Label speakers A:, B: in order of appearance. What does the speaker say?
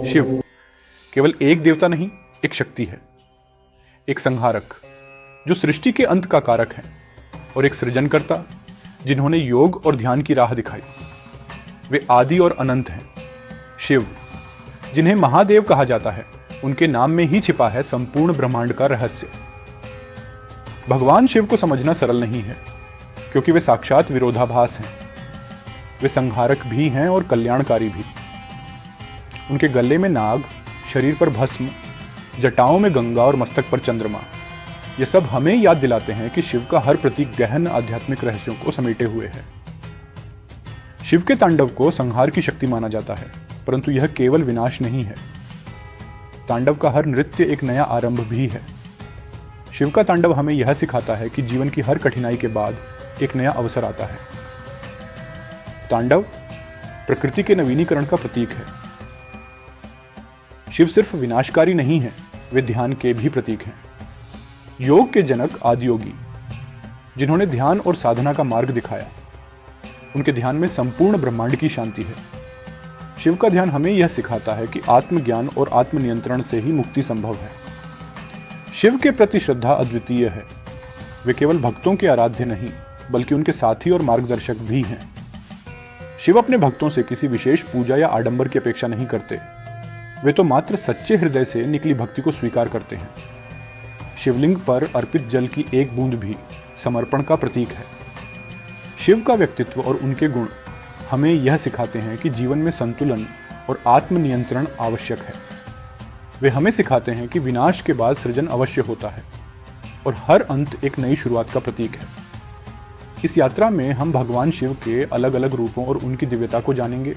A: शिव केवल एक देवता नहीं, एक शक्ति है, एक संहारक जो सृष्टि के अंत का कारक है, और एक सृजनकर्ता जिन्होंने योग और ध्यान की राह दिखाई। वे आदि और अनंत हैं। शिव जिन्हें महादेव कहा जाता है, उनके नाम में ही छिपा है संपूर्ण ब्रह्मांड का रहस्य। भगवान शिव को समझना सरल नहीं है, क्योंकि वे साक्षात विरोधाभास हैं। वे संहारक भी हैं और कल्याणकारी भी। उनके गले में नाग, शरीर पर भस्म, जटाओं में गंगा और मस्तक पर चंद्रमा, ये सब हमें याद दिलाते हैं कि शिव का हर प्रतीक गहन आध्यात्मिक रहस्यों को समेटे हुए है। शिव के तांडव को संहार की शक्ति माना जाता है, परंतु यह केवल विनाश नहीं है। तांडव का हर नृत्य एक नया आरंभ भी है। शिव का तांडव हमें यह सिखाता है कि जीवन की हर कठिनाई के बाद एक नया अवसर आता है। तांडव प्रकृति के नवीनीकरण का प्रतीक है। शिव सिर्फ विनाशकारी नहीं है, वे ध्यान के भी प्रतीक हैं। योग के जनक आदियोगी, जिन्होंने ध्यान और साधना का मार्ग दिखाया, उनके ध्यान में संपूर्ण ब्रह्मांड की शांति है। शिव का ध्यान हमें यह सिखाता है कि आत्मज्ञान और आत्मनियंत्रण से ही मुक्ति संभव है। शिव के प्रति श्रद्धा अद्वितीय है। वे केवल भक्तों के आराध्य नहीं, बल्कि उनके साथी और मार्गदर्शक भी हैं। शिव अपने भक्तों से किसी विशेष पूजा या आडंबर की अपेक्षा नहीं करते। वे तो मात्र सच्चे हृदय से निकली भक्ति को स्वीकार करते हैं। शिवलिंग पर अर्पित जल की एक बूंद भी समर्पण का प्रतीक है। शिव का व्यक्तित्व और उनके गुण हमें यह सिखाते हैं कि जीवन में संतुलन और आत्मनियंत्रण आवश्यक है। वे हमें सिखाते हैं कि विनाश के बाद सृजन अवश्य होता है और हर अंत एक नई शुरुआत का प्रतीक है। इस यात्रा में हम भगवान शिव के अलग अलग रूपों और उनकी दिव्यता को जानेंगे।